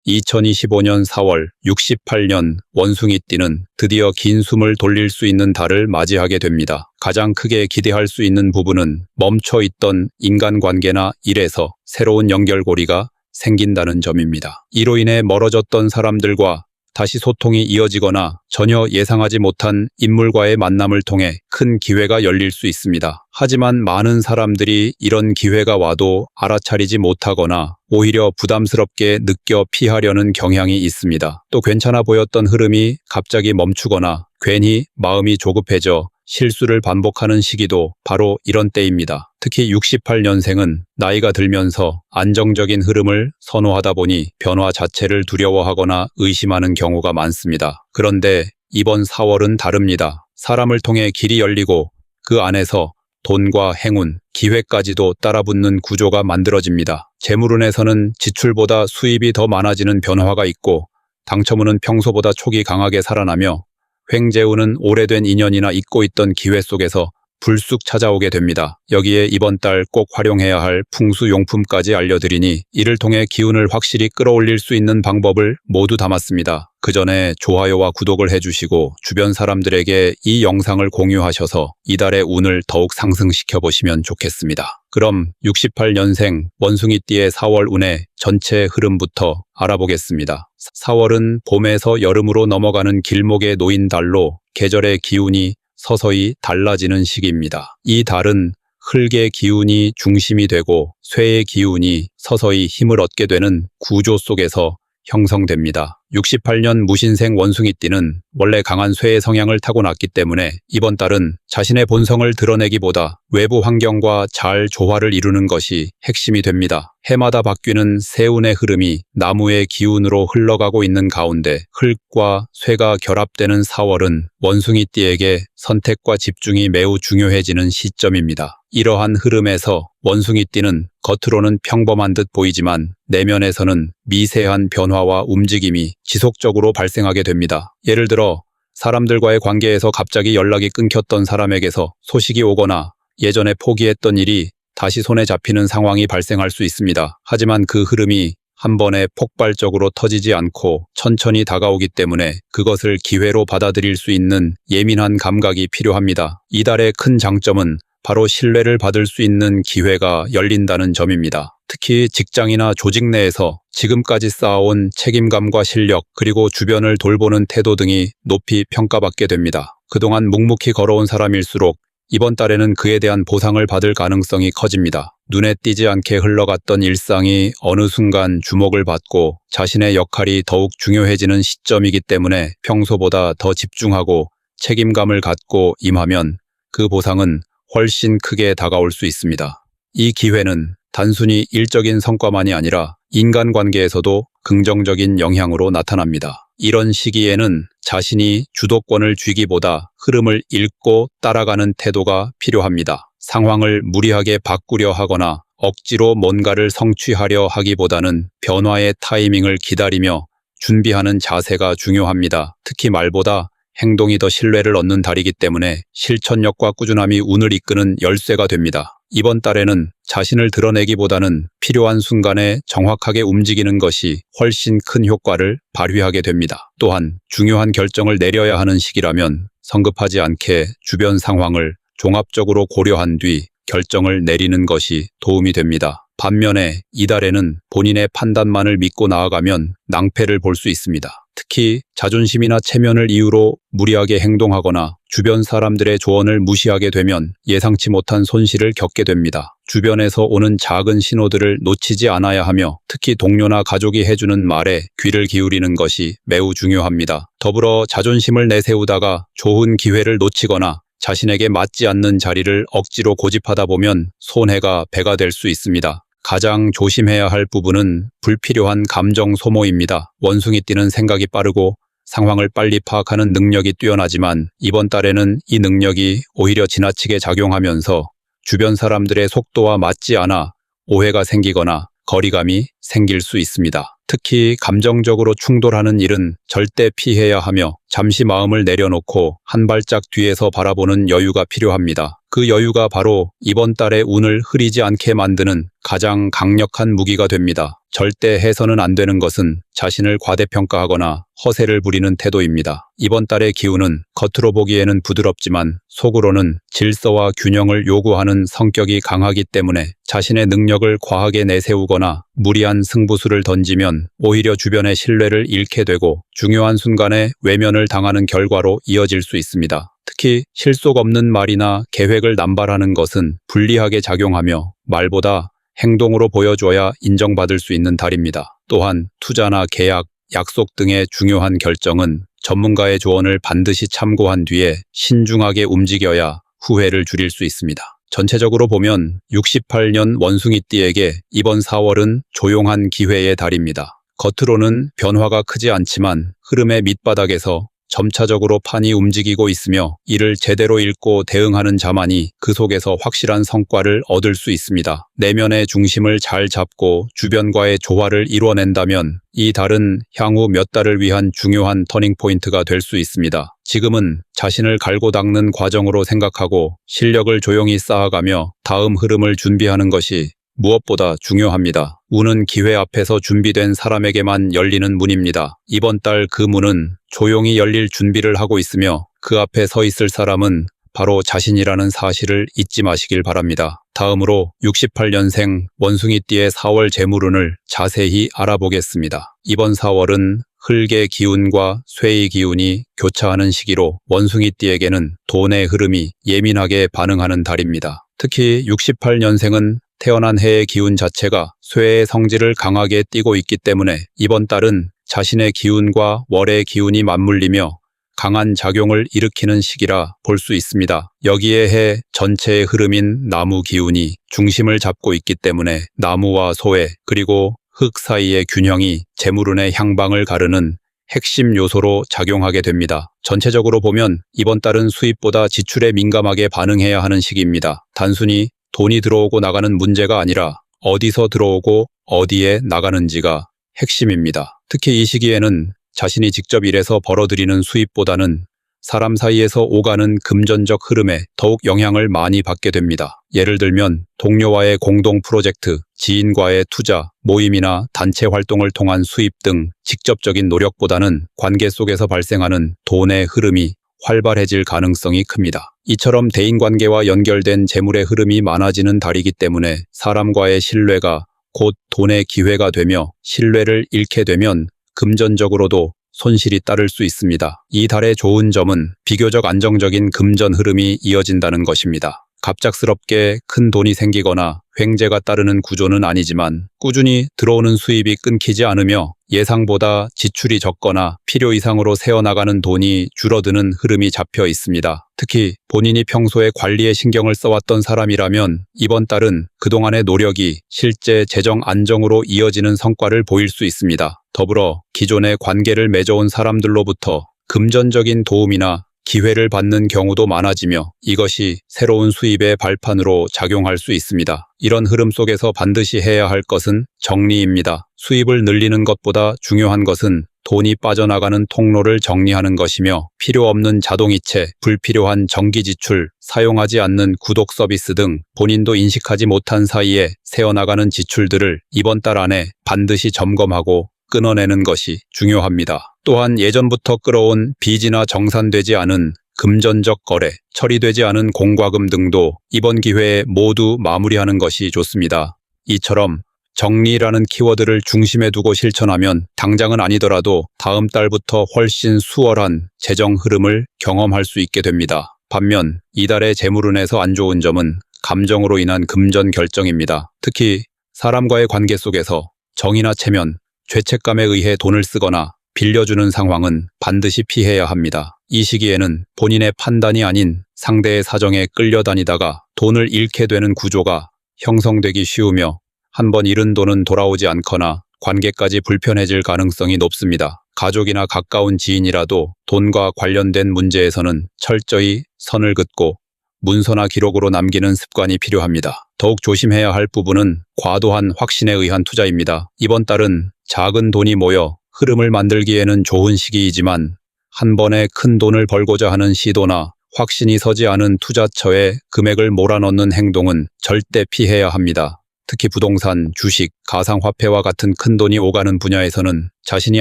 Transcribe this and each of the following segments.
2025년 4월 68년 원숭이띠는 드디어 긴 숨을 돌릴 수 있는 달을 맞이하게 됩니다. 가장 크게 기대할 수 있는 부분은 멈춰 있던 인간관계나 일에서 새로운 연결고리가 생긴다는 점입니다. 이로 인해 멀어졌던 사람들과 다시 소통이 이어지거나 전혀 예상하지 못한 인물과의 만남을 통해 큰 기회가 열릴 수 있습니다. 하지만 많은 사람들이 이런 기회가 와도 알아차리지 못하거나 오히려 부담스럽게 느껴 피하려는 경향이 있습니다. 또 괜찮아 보였던 흐름이 갑자기 멈추거나 괜히 마음이 조급해져 실수를 반복하는 시기도 바로 이런 때입니다. 특히 68년생은 나이가 들면서 안정적인 흐름을 선호하다 보니 변화 자체를 두려워하거나 의심하는 경우가 많습니다. 그런데 이번 4월은 다릅니다. 사람을 통해 길이 열리고 그 안에서 돈과 행운, 기회까지도 따라붙는 구조가 만들어집니다. 재물운에서는 지출보다 수입이 더 많아지는 변화가 있고 당첨운은 평소보다 촉이 강하게 살아나며 횡재운은 오래된 인연이나 잊고 있던 기회 속에서 불쑥 찾아오게 됩니다. 여기에 이번 달 꼭 활용해야 할 풍수용품까지 알려드리니 이를 통해 기운을 확실히 끌어올릴 수 있는 방법을 모두 담았습니다. 그 전에 좋아요와 구독을 해주시고 주변 사람들에게 이 영상을 공유하셔서 이달의 운을 더욱 상승시켜 보시면 좋겠습니다. 그럼 68년생 원숭이띠의 4월 운의 전체 흐름부터 알아보겠습니다. 4월은 봄에서 여름으로 넘어가는 길목에 놓인 달로 계절의 기운이 서서히 달라지는 시기입니다. 이 달은 흙의 기운이 중심이 되고 쇠의 기운이 서서히 힘을 얻게 되는 구조 속에서 형성됩니다. 68년 무신생 원숭이띠는 원래 강한 쇠의 성향을 타고났기 때문에 이번 달은 자신의 본성을 드러내기보다 외부 환경과 잘 조화를 이루는 것이 핵심이 됩니다. 해마다 바뀌는 세운의 흐름이 나무의 기운으로 흘러가고 있는 가운데 흙과 쇠가 결합되는 4월은 원숭이띠에게 선택과 집중이 매우 중요해지는 시점입니다. 이러한 흐름에서 원숭이띠는 겉으로는 평범한 듯 보이지만 내면에서는 미세한 변화와 움직임이 지속적으로 발생하게 됩니다. 예를 들어 사람들과의 관계에서 갑자기 연락이 끊겼던 사람에게서 소식이 오거나 예전에 포기했던 일이 다시 손에 잡히는 상황이 발생할 수 있습니다. 하지만 그 흐름이 한 번에 폭발적으로 터지지 않고 천천히 다가오기 때문에 그것을 기회로 받아들일 수 있는 예민한 감각이 필요합니다. 이달의 큰 장점은 바로 신뢰를 받을 수 있는 기회가 열린다는 점입니다. 특히 직장이나 조직 내에서 지금까지 쌓아온 책임감과 실력 그리고 주변을 돌보는 태도 등이 높이 평가받게 됩니다. 그동안 묵묵히 걸어온 사람일수록 이번 달에는 그에 대한 보상을 받을 가능성이 커집니다. 눈에 띄지 않게 흘러갔던 일상이 어느 순간 주목을 받고 자신의 역할이 더욱 중요해지는 시점이기 때문에 평소보다 더 집중하고 책임감을 갖고 임하면 그 보상은 훨씬 크게 다가올 수 있습니다. 이 기회는 단순히 일적인 성과만이 아니라 인간관계에서도 긍정적인 영향으로 나타납니다. 이런 시기에는 자신이 주도권을 쥐기보다 흐름을 읽고 따라가는 태도가 필요합니다. 상황을 무리하게 바꾸려 하거나 억지로 뭔가를 성취하려 하기보다는 변화의 타이밍을 기다리며 준비하는 자세가 중요합니다. 특히 말보다 행동이 더 신뢰를 얻는 달이기 때문에 실천력과 꾸준함이 운을 이끄는 열쇠가 됩니다. 이번 달에는 자신을 드러내기보다는 필요한 순간에 정확하게 움직이는 것이 훨씬 큰 효과를 발휘하게 됩니다. 또한 중요한 결정을 내려야 하는 시기라면 성급하지 않게 주변 상황을 종합적으로 고려한 뒤 결정을 내리는 것이 도움이 됩니다. 반면에 이달에는 본인의 판단만을 믿고 나아가면 낭패를 볼 수 있습니다. 특히 자존심이나 체면을 이유로 무리하게 행동하거나 주변 사람들의 조언을 무시하게 되면 예상치 못한 손실을 겪게 됩니다. 주변에서 오는 작은 신호들을 놓치지 않아야 하며 특히 동료나 가족이 해주는 말에 귀를 기울이는 것이 매우 중요합니다. 더불어 자존심을 내세우다가 좋은 기회를 놓치거나 자신에게 맞지 않는 자리를 억지로 고집하다 보면 손해가 배가 될 수 있습니다. 가장 조심해야 할 부분은 불필요한 감정 소모입니다. 원숭이띠는 생각이 빠르고 상황을 빨리 파악하는 능력이 뛰어나지만 이번 달에는 이 능력이 오히려 지나치게 작용하면서 주변 사람들의 속도와 맞지 않아 오해가 생기거나 거리감이 생길 수 있습니다. 특히 감정적으로 충돌하는 일은 절대 피해야 하며 잠시 마음을 내려놓고 한 발짝 뒤에서 바라보는 여유가 필요합니다. 그 여유가 바로 이번 달의 운을 흐리지 않게 만드는 가장 강력한 무기가 됩니다. 절대 해서는 안 되는 것은 자신을 과대평가하거나 허세를 부리는 태도입니다. 이번 달의 기운은 겉으로 보기에는 부드럽지만 속으로는 질서와 균형을 요구하는 성격이 강하기 때문에 자신의 능력을 과하게 내세우거나 무리한 승부수를 던지면 오히려 주변의 신뢰를 잃게 되고 중요한 순간에 외면을 당하는 결과로 이어질 수 있습니다. 특히 실속 없는 말이나 계획을 남발하는 것은 불리하게 작용하며 말보다 행동으로 보여줘야 인정받을 수 있는 달입니다. 또한 투자나 계약, 약속 등의 중요한 결정은 전문가의 조언을 반드시 참고한 뒤에 신중하게 움직여야 후회를 줄일 수 있습니다. 전체적으로 보면 68년 원숭이띠에게 이번 4월은 조용한 기회의 달입니다. 겉으로는 변화가 크지 않지만 흐름의 밑바닥에서 점차적으로 판이 움직이고 있으며 이를 제대로 읽고 대응하는 자만이 그 속에서 확실한 성과를 얻을 수 있습니다. 내면의 중심을 잘 잡고 주변과의 조화를 이뤄낸다면 이 달은 향후 몇 달을 위한 중요한 터닝포인트가 될 수 있습니다. 지금은 자신을 갈고 닦는 과정으로 생각하고 실력을 조용히 쌓아가며 다음 흐름을 준비하는 것이 무엇보다 중요합니다. 운은 기회 앞에서 준비된 사람에게만 열리는 문입니다. 이번 달 그 문은 조용히 열릴 준비를 하고 있으며 그 앞에 서 있을 사람은 바로 자신이라는 사실을 잊지 마시길 바랍니다. 다음으로 68년생 원숭이띠의 4월 재물운을 자세히 알아보겠습니다. 이번 4월은 흙의 기운과 쇠의 기운이 교차하는 시기로 원숭이띠에게는 돈의 흐름이 예민하게 반응하는 달입니다. 특히 68년생은 태어난 해의 기운 자체가 쇠의 성질을 강하게 띠고 있기 때문에 이번 달은 자신의 기운과 월의 기운이 맞물리며 강한 작용을 일으키는 시기라 볼 수 있습니다. 여기에 해 전체의 흐름인 나무 기운이 중심을 잡고 있기 때문에 나무와 소의 그리고 흙 사이의 균형이 재물운의 향방을 가르는 핵심 요소로 작용하게 됩니다. 전체적으로 보면 이번 달은 수입보다 지출에 민감하게 반응해야 하는 시기입니다. 단순히 돈이 들어오고 나가는 문제가 아니라 어디서 들어오고 어디에 나가는지가 핵심입니다. 특히 이 시기에는 자신이 직접 일해서 벌어들이는 수입보다는 사람 사이에서 오가는 금전적 흐름에 더욱 영향을 많이 받게 됩니다. 예를 들면 동료와의 공동 프로젝트, 지인과의 투자, 모임이나 단체 활동을 통한 수입 등 직접적인 노력보다는 관계 속에서 발생하는 돈의 흐름이 활발해질 가능성이 큽니다. 이처럼 대인관계와 연결된 재물의 흐름이 많아지는 달이기 때문에 사람과의 신뢰가 곧 돈의 기회가 되며 신뢰를 잃게 되면 금전적으로도 손실이 따를 수 있습니다. 이 달의 좋은 점은 비교적 안정적인 금전 흐름이 이어진다는 것입니다. 갑작스럽게 큰 돈이 생기거나 횡재가 따르는 구조는 아니지만 꾸준히 들어오는 수입이 끊기지 않으며 예상보다 지출이 적거나 필요 이상으로 새어나가는 돈이 줄어드는 흐름이 잡혀 있습니다. 특히 본인이 평소에 관리에 신경을 써왔던 사람이라면 이번 달은 그동안의 노력이 실제 재정 안정으로 이어지는 성과를 보일 수 있습니다. 더불어 기존에 관계를 맺어온 사람들로부터 금전적인 도움이나 기회를 받는 경우도 많아지며 이것이 새로운 수입의 발판으로 작용할 수 있습니다. 이런 흐름 속에서 반드시 해야 할 것은 정리입니다. 수입을 늘리는 것보다 중요한 것은 돈이 빠져나가는 통로를 정리하는 것이며 필요 없는 자동이체, 불필요한 정기 지출, 사용하지 않는 구독 서비스 등 본인도 인식하지 못한 사이에 새어나가는 지출들을 이번 달 안에 반드시 점검하고 끊어내는 것이 중요합니다. 또한 예전부터 끌어온 빚이나 정산되지 않은 금전적 거래, 처리되지 않은 공과금 등도 이번 기회에 모두 마무리하는 것이 좋습니다. 이처럼 정리라는 키워드를 중심에 두고 실천하면 당장은 아니더라도 다음 달부터 훨씬 수월한 재정 흐름을 경험할 수 있게 됩니다. 반면 이달의 재물운에서 안 좋은 점은 감정으로 인한 금전 결정입니다. 특히 사람과의 관계 속에서 정이나 체면, 죄책감에 의해 돈을 쓰거나 빌려주는 상황은 반드시 피해야 합니다. 이 시기에는 본인의 판단이 아닌 상대의 사정에 끌려다니다가 돈을 잃게 되는 구조가 형성되기 쉬우며 한번 잃은 돈은 돌아오지 않거나 관계까지 불편해질 가능성이 높습니다. 가족이나 가까운 지인이라도 돈과 관련된 문제에서는 철저히 선을 긋고 문서나 기록으로 남기는 습관이 필요합니다. 더욱 조심해야 할 부분은 과도한 확신에 의한 투자입니다. 이번 달은 작은 돈이 모여 흐름을 만들기에는 좋은 시기이지만 한 번에 큰 돈을 벌고자 하는 시도나 확신이 서지 않은 투자처에 금액을 몰아넣는 행동은 절대 피해야 합니다. 특히 부동산, 주식, 가상화폐와 같은 큰돈이 오가는 분야에서는 자신이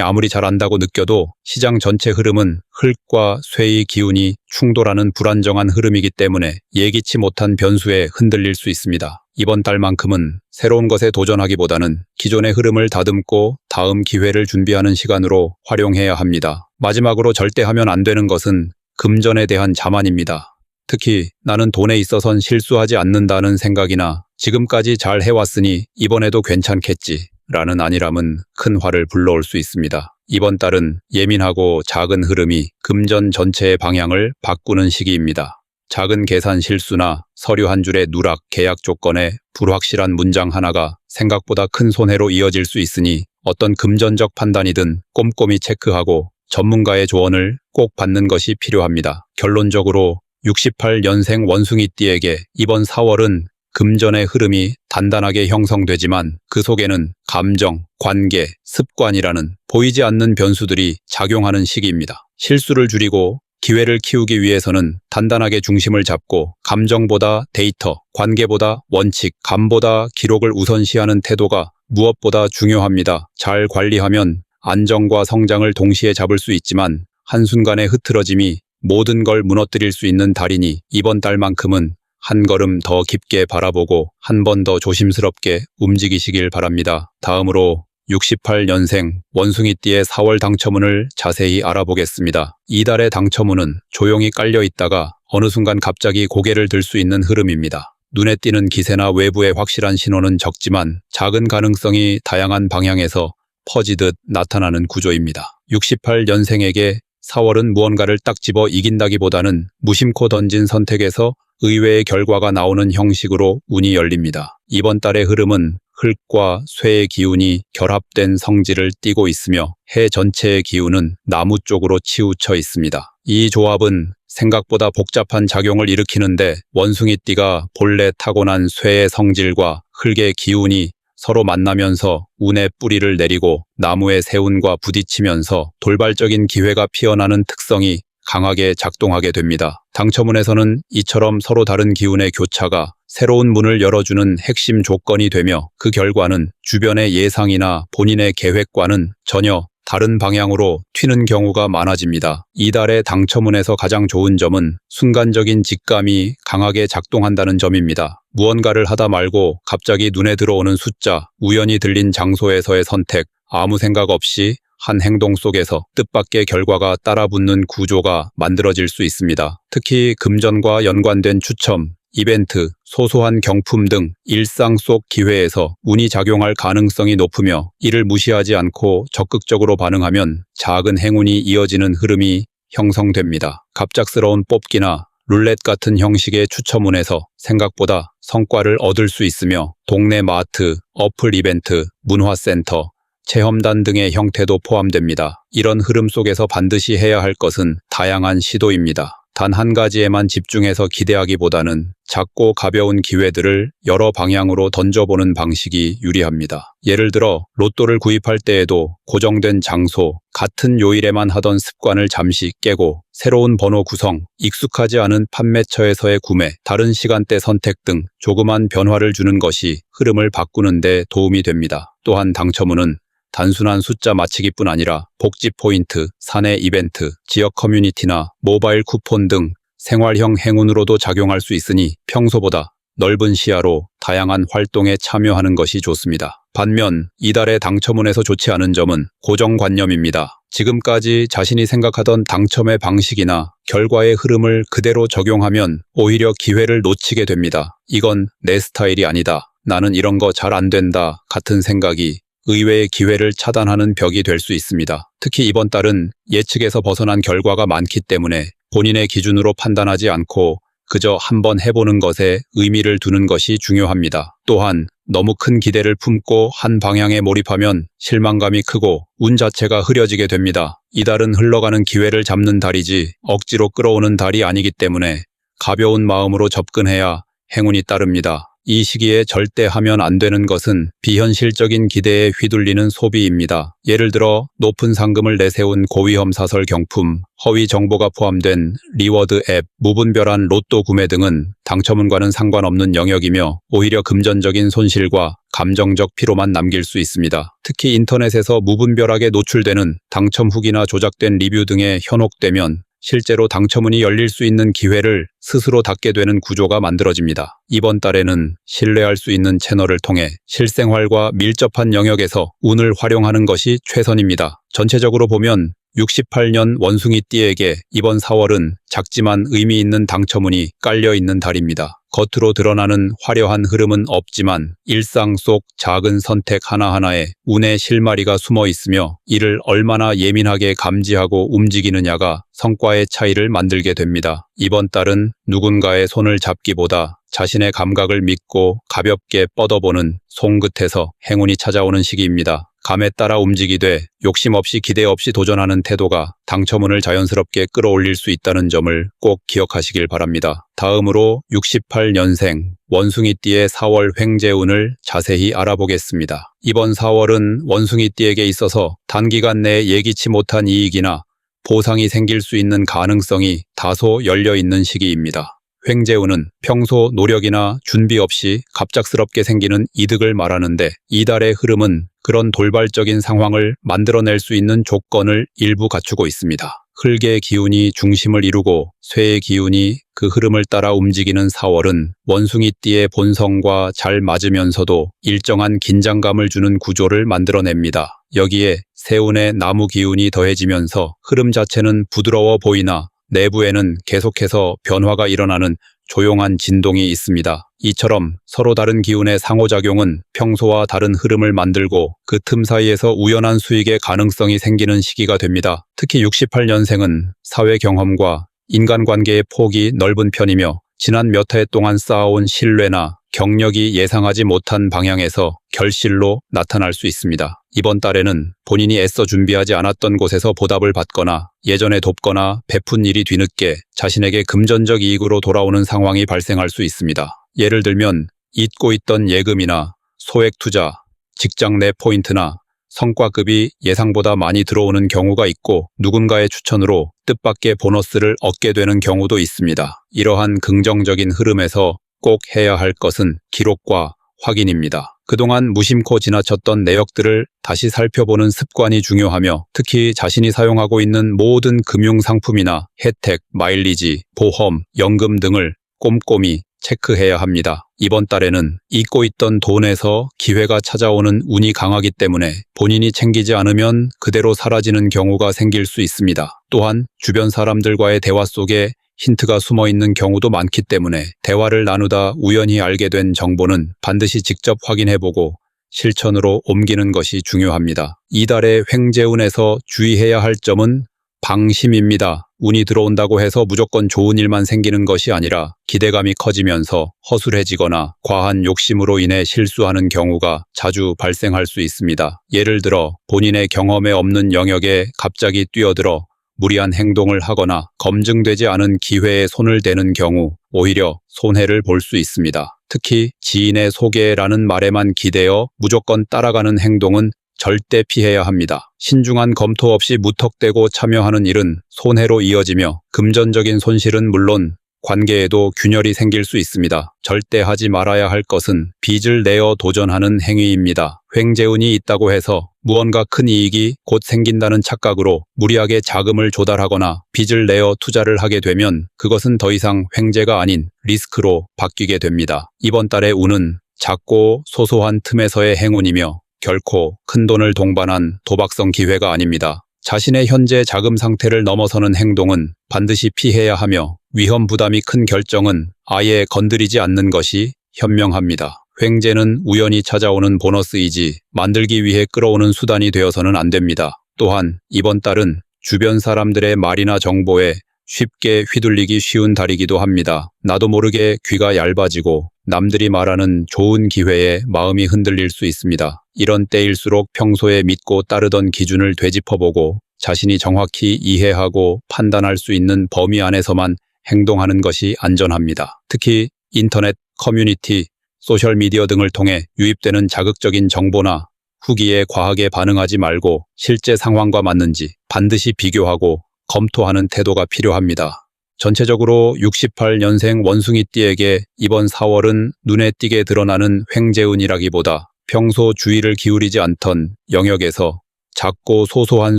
아무리 잘 안다고 느껴도 시장 전체 흐름은 흙과 쇠의 기운이 충돌하는 불안정한 흐름이기 때문에 예기치 못한 변수에 흔들릴 수 있습니다. 이번 달만큼은 새로운 것에 도전하기보다는 기존의 흐름을 다듬고 다음 기회를 준비하는 시간으로 활용해야 합니다. 마지막으로 절대 하면 안 되는 것은 금전에 대한 자만입니다. 특히 나는 돈에 있어선 실수하지 않는다는 생각이나 지금까지 잘 해왔으니 이번에도 괜찮겠지 라는 안일함은 큰 화를 불러올 수 있습니다. 이번 달은 예민하고 작은 흐름이 금전 전체의 방향을 바꾸는 시기입니다. 작은 계산 실수나 서류 한 줄의 누락, 계약 조건에 불확실한 문장 하나가 생각보다 큰 손해로 이어질 수 있으니 어떤 금전적 판단이든 꼼꼼히 체크하고 전문가의 조언을 꼭 받는 것이 필요합니다. 결론적으로 68년생 원숭이띠에게 이번 4월은 금전의 흐름이 단단하게 형성되지만 그 속에는 감정, 관계, 습관이라는 보이지 않는 변수들이 작용하는 시기입니다. 실수를 줄이고 기회를 키우기 위해서는 단단하게 중심을 잡고 감정보다 데이터, 관계보다 원칙, 감보다 기록을 우선시하는 태도가 무엇보다 중요합니다. 잘 관리하면 안정과 성장을 동시에 잡을 수 있지만 한순간의 흐트러짐이 모든 걸 무너뜨릴 수 있는 달이니 이번 달만큼은 한 걸음 더 깊게 바라보고 한 번 더 조심스럽게 움직이시길 바랍니다. 다음으로 68년생 원숭이띠의 4월 당첨운을 자세히 알아보겠습니다. 이달의 당첨운은 조용히 깔려 있다가 어느 순간 갑자기 고개를 들 수 있는 흐름입니다. 눈에 띄는 기세나 외부의 확실한 신호는 적지만 작은 가능성이 다양한 방향에서 퍼지듯 나타나는 구조입니다. 68년생에게 4월은 무언가를 딱 집어 이긴다기보다는 무심코 던진 선택에서 의외의 결과가 나오는 형식으로 운이 열립니다. 이번 달의 흐름은 흙과 쇠의 기운이 결합된 성질을 띠고 있으며 해 전체의 기운은 나무 쪽으로 치우쳐 있습니다. 이 조합은 생각보다 복잡한 작용을 일으키는데 원숭이띠가 본래 타고난 쇠의 성질과 흙의 기운이 서로 만나면서 운의 뿌리를 내리고 나무의 세운과 부딪히면서 돌발적인 기회가 피어나는 특성이 강하게 작동하게 됩니다. 당첨운에서는 이처럼 서로 다른 기운의 교차가 새로운 문을 열어주는 핵심 조건이 되며 그 결과는 주변의 예상이나 본인의 계획과는 전혀 다른 방향으로 튀는 경우가 많아집니다. 이달의 당첨운에서 가장 좋은 점은 순간적인 직감이 강하게 작동한다는 점입니다. 무언가를 하다 말고 갑자기 눈에 들어오는 숫자, 우연히 들린 장소에서의 선택, 아무 생각 없이 한 행동 속에서 뜻밖의 결과가 따라붙는 구조가 만들어질 수 있습니다. 특히 금전과 연관된 추첨, 이벤트, 소소한 경품 등 일상 속 기회에서 운이 작용할 가능성이 높으며 이를 무시하지 않고 적극적으로 반응하면 작은 행운이 이어지는 흐름이 형성됩니다. 갑작스러운 뽑기나 룰렛 같은 형식의 추첨운에서 생각보다 성과를 얻을 수 있으며 동네 마트, 어플 이벤트, 문화센터, 체험단 등의 형태도 포함됩니다. 이런 흐름 속에서 반드시 해야 할 것은 다양한 시도입니다. 단 한 가지에만 집중해서 기대하기보다는 작고 가벼운 기회들을 여러 방향으로 던져보는 방식이 유리합니다. 예를 들어 로또를 구입할 때에도 고정된 장소, 같은 요일에만 하던 습관을 잠시 깨고 새로운 번호 구성, 익숙하지 않은 판매처에서의 구매, 다른 시간대 선택 등 조그만 변화를 주는 것이 흐름을 바꾸는 데 도움이 됩니다. 또한 당첨운은 단순한 숫자 맞히기뿐 아니라 복지 포인트, 사내 이벤트, 지역 커뮤니티나 모바일 쿠폰 등 생활형 행운으로도 작용할 수 있으니 평소보다 넓은 시야로 다양한 활동에 참여하는 것이 좋습니다. 반면 이달의 당첨운에서 좋지 않은 점은 고정관념입니다. 지금까지 자신이 생각하던 당첨의 방식이나 결과의 흐름을 그대로 적용하면 오히려 기회를 놓치게 됩니다. 이건 내 스타일이 아니다. 나는 이런 거 잘 안 된다. 같은 생각이 의외의 기회를 차단하는 벽이 될 수 있습니다. 특히 이번 달은 예측에서 벗어난 결과가 많기 때문에 본인의 기준으로 판단하지 않고 그저 한번 해보는 것에 의미를 두는 것이 중요합니다. 또한 너무 큰 기대를 품고 한 방향에 몰입하면 실망감이 크고 운 자체가 흐려지게 됩니다. 이달은 흘러가는 기회를 잡는 달이지 억지로 끌어오는 달이 아니기 때문에 가벼운 마음으로 접근해야 행운이 따릅니다. 이 시기에 절대 하면 안 되는 것은 비현실적인 기대에 휘둘리는 소비입니다. 예를 들어 높은 상금을 내세운 고위험 사설 경품, 허위 정보가 포함된 리워드 앱, 무분별한 로또 구매 등은 당첨운과는 상관없는 영역이며 오히려 금전적인 손실과 감정적 피로만 남길 수 있습니다. 특히 인터넷에서 무분별하게 노출되는 당첨 후기나 조작된 리뷰 등에 현혹되면 실제로 당첨운이 열릴 수 있는 기회를 스스로 닫게 되는 구조가 만들어집니다. 이번 달에는 신뢰할 수 있는 채널을 통해 실생활과 밀접한 영역에서 운을 활용하는 것이 최선입니다. 전체적으로 보면 68년 원숭이띠에게 이번 4월은 작지만 의미 있는 당첨운이 깔려있는 달입니다. 겉으로 드러나는 화려한 흐름은 없지만 일상 속 작은 선택 하나하나에 운의 실마리가 숨어 있으며 이를 얼마나 예민하게 감지하고 움직이느냐가 성과의 차이를 만들게 됩니다. 이번 달은 누군가의 손을 잡기보다 자신의 감각을 믿고 가볍게 뻗어보는 손끝에서 행운이 찾아오는 시기입니다. 감에 따라 움직이되 욕심 없이 기대 없이 도전하는 태도가 당첨운을 자연스럽게 끌어올릴 수 있다는 점을 꼭 기억하시길 바랍니다. 다음으로 68년생 원숭이띠의 4월 횡재운을 자세히 알아보겠습니다. 이번 4월은 원숭이띠에게 있어서 단기간 내에 예기치 못한 이익이나 보상이 생길 수 있는 가능성이 다소 열려있는 시기입니다. 횡재운은 평소 노력이나 준비 없이 갑작스럽게 생기는 이득을 말하는데 이달의 흐름은 그런 돌발적인 상황을 만들어낼 수 있는 조건을 일부 갖추고 있습니다. 흙의 기운이 중심을 이루고 쇠의 기운이 그 흐름을 따라 움직이는 4월은 원숭이띠의 본성과 잘 맞으면서도 일정한 긴장감을 주는 구조를 만들어냅니다. 여기에 세운의 나무 기운이 더해지면서 흐름 자체는 부드러워 보이나 내부에는 계속해서 변화가 일어나는 조용한 진동이 있습니다. 이처럼 서로 다른 기운의 상호작용은 평소와 다른 흐름을 만들고 그 틈 사이에서 우연한 수익의 가능성이 생기는 시기가 됩니다. 특히 68년생은 사회 경험과 인간관계의 폭이 넓은 편이며 지난 몇 해 동안 쌓아온 신뢰나 경력이 예상하지 못한 방향에서 결실로 나타날 수 있습니다. 이번 달에는 본인이 애써 준비하지 않았던 곳에서 보답을 받거나 예전에 돕거나 베푼 일이 뒤늦게 자신에게 금전적 이익으로 돌아오는 상황이 발생할 수 있습니다. 예를 들면 잊고 있던 예금이나 소액 투자, 직장 내 포인트나 성과급이 예상보다 많이 들어오는 경우가 있고 누군가의 추천으로 뜻밖의 보너스를 얻게 되는 경우도 있습니다. 이러한 긍정적인 흐름에서 꼭 해야 할 것은 기록과 확인입니다. 그동안 무심코 지나쳤던 내역들을 다시 살펴보는 습관이 중요하며 특히 자신이 사용하고 있는 모든 금융상품이나 혜택, 마일리지, 보험, 연금 등을 꼼꼼히 체크해야 합니다. 이번 달에는 잊고 있던 돈에서 기회가 찾아오는 운이 강하기 때문에 본인이 챙기지 않으면 그대로 사라지는 경우가 생길 수 있습니다. 또한 주변 사람들과의 대화 속에 힌트가 숨어 있는 경우도 많기 때문에 대화를 나누다 우연히 알게 된 정보는 반드시 직접 확인해보고 실천으로 옮기는 것이 중요합니다. 이달의 횡재운에서 주의해야 할 점은 방심입니다. 운이 들어온다고 해서 무조건 좋은 일만 생기는 것이 아니라 기대감이 커지면서 허술해지거나 과한 욕심으로 인해 실수하는 경우가 자주 발생할 수 있습니다. 예를 들어 본인의 경험에 없는 영역에 갑자기 뛰어들어 무리한 행동을 하거나 검증되지 않은 기회에 손을 대는 경우 오히려 손해를 볼 수 있습니다. 특히 지인의 소개라는 말에만 기대어 무조건 따라가는 행동은 절대 피해야 합니다. 신중한 검토 없이 무턱대고 참여하는 일은 손해로 이어지며 금전적인 손실은 물론 관계에도 균열이 생길 수 있습니다. 절대 하지 말아야 할 것은 빚을 내어 도전하는 행위입니다. 횡재운이 있다고 해서 무언가 큰 이익이 곧 생긴다는 착각으로 무리하게 자금을 조달하거나 빚을 내어 투자를 하게 되면 그것은 더 이상 횡재가 아닌 리스크로 바뀌게 됩니다. 이번 달의 운은 작고 소소한 틈에서의 행운이며 결코 큰돈을 동반한 도박성 기회가 아닙니다. 자신의 현재 자금 상태를 넘어서는 행동은 반드시 피해야 하며 위험 부담이 큰 결정은 아예 건드리지 않는 것이 현명합니다. 횡재는 우연히 찾아오는 보너스이지 만들기 위해 끌어오는 수단이 되어서는 안 됩니다. 또한 이번 달은 주변 사람들의 말이나 정보에 쉽게 휘둘리기 쉬운 달이기도 합니다. 나도 모르게 귀가 얇아지고 남들이 말하는 좋은 기회에 마음이 흔들릴 수 있습니다. 이런 때일수록 평소에 믿고 따르던 기준을 되짚어보고 자신이 정확히 이해하고 판단할 수 있는 범위 안에서만 행동하는 것이 안전합니다. 특히 인터넷, 커뮤니티, 소셜미디어 등을 통해 유입되는 자극적인 정보나 후기에 과하게 반응하지 말고 실제 상황과 맞는지 반드시 비교하고 검토하는 태도가 필요합니다. 전체적으로 68년생 원숭이띠에게 이번 4월은 눈에 띄게 드러나는 횡재운이라기보다 평소 주의를 기울이지 않던 영역에서 작고 소소한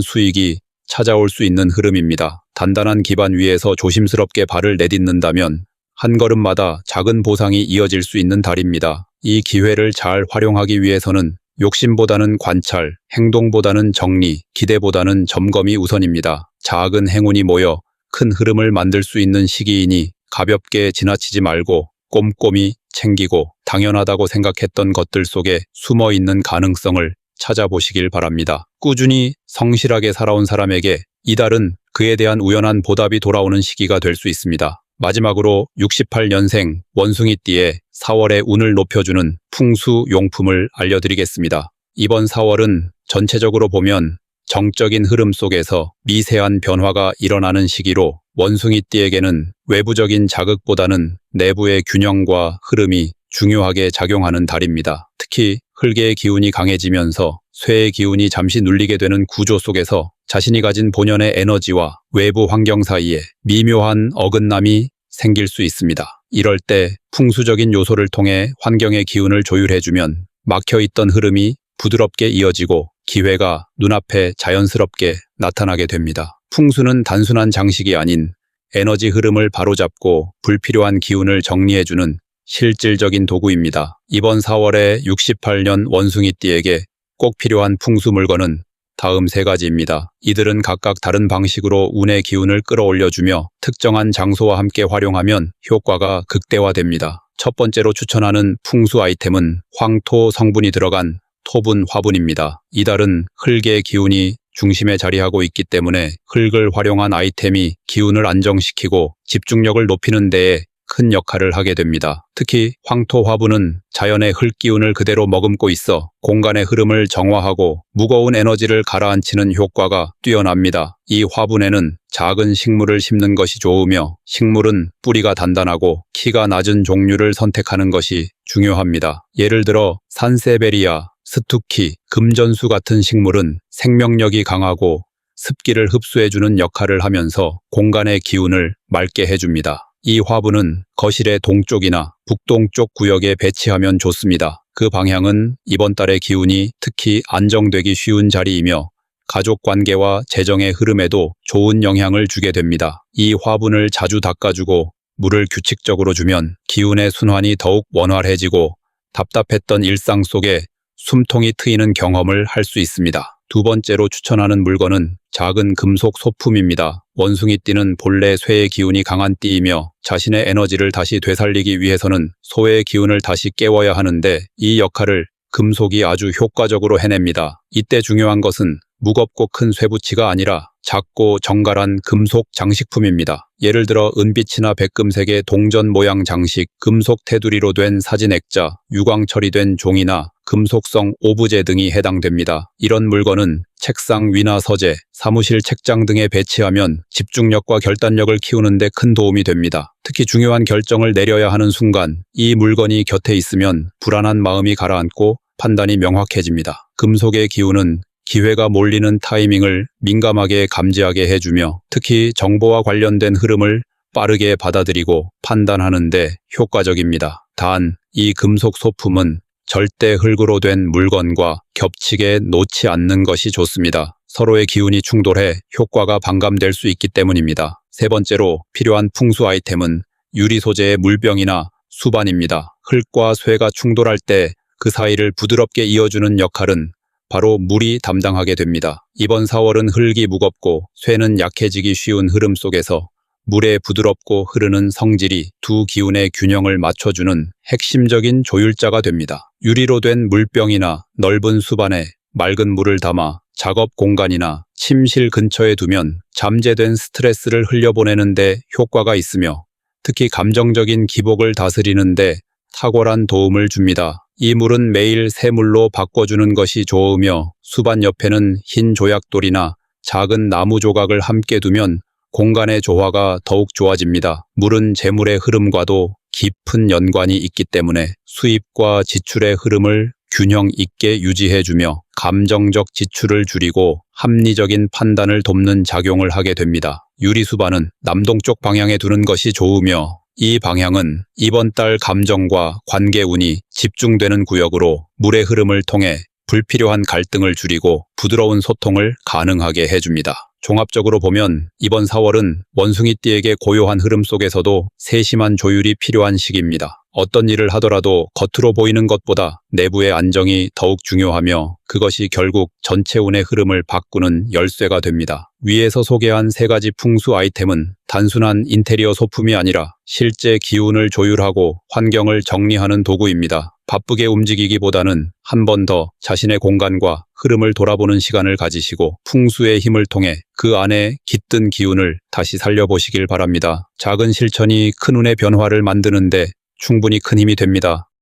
수익이 찾아올 수 있는 흐름입니다. 단단한 기반 위에서 조심스럽게 발을 내딛는다면 한 걸음마다 작은 보상이 이어질 수 있는 달입니다. 이 기회를 잘 활용하기 위해서는 욕심보다는 관찰, 행동보다는 정리, 기대보다는 점검이 우선입니다. 작은 행운이 모여 큰 흐름을 만들 수 있는 시기이니 가볍게 지나치지 말고 꼼꼼히 챙기고 당연하다고 생각했던 것들 속에 숨어 있는 가능성을 찾아보시길 바랍니다. 꾸준히 성실하게 살아온 사람에게 이달은 그에 대한 우연한 보답이 돌아오는 시기가 될 수 있습니다. 마지막으로 68년생 원숭이띠의 4월의 운을 높여주는 풍수 용품을 알려드리겠습니다. 이번 4월은 전체적으로 보면 정적인 흐름 속에서 미세한 변화가 일어나는 시기로 원숭이띠에게는 외부적인 자극보다는 내부의 균형과 흐름이 중요하게 작용하는 달입니다. 특히 흙의 기운이 강해지면서 쇠의 기운이 잠시 눌리게 되는 구조 속에서 자신이 가진 본연의 에너지와 외부 환경 사이에 미묘한 어긋남이 생길 수 있습니다. 이럴 때 풍수적인 요소를 통해 환경의 기운을 조율해주면 막혀있던 흐름이 부드럽게 이어지고 기회가 눈앞에 자연스럽게 나타나게 됩니다. 풍수는 단순한 장식이 아닌 에너지 흐름을 바로잡고 불필요한 기운을 정리해주는 실질적인 도구입니다. 이번 4월에 68년 원숭이띠에게 꼭 필요한 풍수 물건은 다음 3가지입니다. 이들은 각각 다른 방식으로 운의 기운을 끌어올려주며 특정한 장소와 함께 활용하면 효과가 극대화됩니다. 첫 번째로 추천하는 풍수 아이템은 황토 성분이 들어간 토분 화분입니다. 이달은 흙의 기운이 중심에 자리하고 있기 때문에 흙을 활용한 아이템이 기운을 안정시키고 집중력을 높이는 데에 큰 역할을 하게 됩니다. 특히 황토 화분은 자연의 흙기운을 그대로 머금고 있어 공간의 흐름을 정화하고 무거운 에너지를 가라앉히는 효과가 뛰어납니다. 이 화분에는 작은 식물을 심는 것이 좋으며 식물은 뿌리가 단단하고 키가 낮은 종류를 선택하는 것이 중요합니다. 예를 들어 산세베리아, 스투키, 금전수 같은 식물은 생명력이 강하고 습기를 흡수해주는 역할을 하면서 공간의 기운을 맑게 해줍니다. 이 화분은 거실의 동쪽이나 북동쪽 구역에 배치하면 좋습니다. 그 방향은 이번 달의 기운이 특히 안정되기 쉬운 자리이며 가족 관계와 재정의 흐름에도 좋은 영향을 주게 됩니다. 이 화분을 자주 닦아주고 물을 규칙적으로 주면 기운의 순환이 더욱 원활해지고 답답했던 일상 속에 숨통이 트이는 경험을 할 수 있습니다. 두 번째로 추천하는 물건은 작은 금속 소품입니다. 원숭이띠는 본래 쇠의 기운이 강한 띠이며 자신의 에너지를 다시 되살리기 위해서는 소의 기운을 다시 깨워야 하는데 이 역할을 금속이 아주 효과적으로 해냅니다. 이때 중요한 것은 무겁고 큰 쇠붙이가 아니라 작고 정갈한 금속 장식품입니다. 예를 들어 은빛이나 백금색의 동전 모양 장식, 금속 테두리로 된 사진 액자, 유광 처리된 종이나 금속성 오브제 등이 해당됩니다. 이런 물건은 책상 위나 서재, 사무실 책장 등에 배치하면 집중력과 결단력을 키우는 데 큰 도움이 됩니다. 특히 중요한 결정을 내려야 하는 순간 이 물건이 곁에 있으면 불안한 마음이 가라앉고 판단이 명확해집니다. 금속의 기운은 기회가 몰리는 타이밍을 민감하게 감지하게 해주며 특히 정보와 관련된 흐름을 빠르게 받아들이고 판단하는 데 효과적입니다. 단, 이 금속 소품은 절대 흙으로 된 물건과 겹치게 놓지 않는 것이 좋습니다. 서로의 기운이 충돌해 효과가 반감될 수 있기 때문입니다. 세 번째로 필요한 풍수 아이템은 유리 소재의 물병이나 수반입니다. 흙과 쇠가 충돌할 때 그 사이를 부드럽게 이어주는 역할은 바로 물이 담당하게 됩니다. 이번 4월은 흙이 무겁고 쇠는 약해지기 쉬운 흐름 속에서 물의 부드럽고 흐르는 성질이 두 기운의 균형을 맞춰주는 핵심적인 조율자가 됩니다. 유리로 된 물병이나 넓은 수반에 맑은 물을 담아 작업 공간이나 침실 근처에 두면 잠재된 스트레스를 흘려보내는 데 효과가 있으며 특히 감정적인 기복을 다스리는 데 탁월한 도움을 줍니다. 이 물은 매일 새 물로 바꿔주는 것이 좋으며 수반 옆에는 흰 조약돌이나 작은 나무 조각을 함께 두면 공간의 조화가 더욱 좋아집니다. 물은 재물의 흐름과도 깊은 연관이 있기 때문에 수입과 지출의 흐름을 균형 있게 유지해주며 감정적 지출을 줄이고 합리적인 판단을 돕는 작용을 하게 됩니다. 유리수반은 남동쪽 방향에 두는 것이 좋으며 이 방향은 이번 달 감정과 관계 운이 집중되는 구역으로 물의 흐름을 통해 불필요한 갈등을 줄이고 부드러운 소통을 가능하게 해줍니다. 종합적으로 보면 이번 4월은 원숭이띠에게 고요한 흐름 속에서도 세심한 조율이 필요한 시기입니다. 어떤 일을 하더라도 겉으로 보이는 것보다 내부의 안정이 더욱 중요하며 그것이 결국 전체 운의 흐름을 바꾸는 열쇠가 됩니다. 위에서 소개한 3가지 풍수 아이템은 단순한 인테리어 소품이 아니라 실제 기운을 조율하고 환경을 정리하는 도구입니다. 바쁘게 움직이기보다는 한 번 더 자신의 공간과 흐름을 돌아보는 시간을 가지시고 풍수의 힘을 통해 그 안에 깃든 기운을 다시 살려보시길 바랍니다. 작은 실천이 큰 운의 변화를 만드는데 충분히 큰 힘이 됩니다.